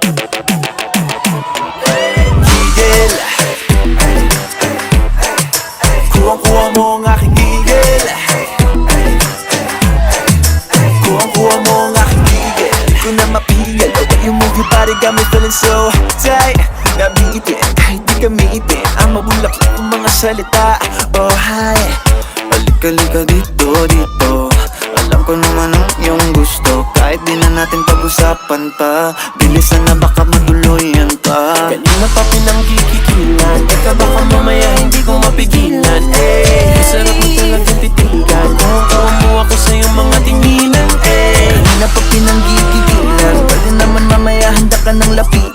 Gigil, kuwang-kuwa mo ang aking gigil. Kuwang-kuwa mo ang aking gigil. Di ko na mapigil, the way you move your body got me feeling so tight. Nabitin, kahit di kamitin ang mabulaklak ng mga salita. Oh hi, halika-lika dito, dito. Alam ko naman ang iyong gusto, kahit di na natin pag-usapan pa. Bilisan na baka matuluyan pa. Kanina pa pinanggigigilan, teka baka mamaya hindi ko mapigilan. Eh, sarap mo talagang titigan, kuha mo ako sa iyong mga tinginan. Eh, Kanina pa pinanggigigilan, pwede naman mamaya handa ka ng lapitan.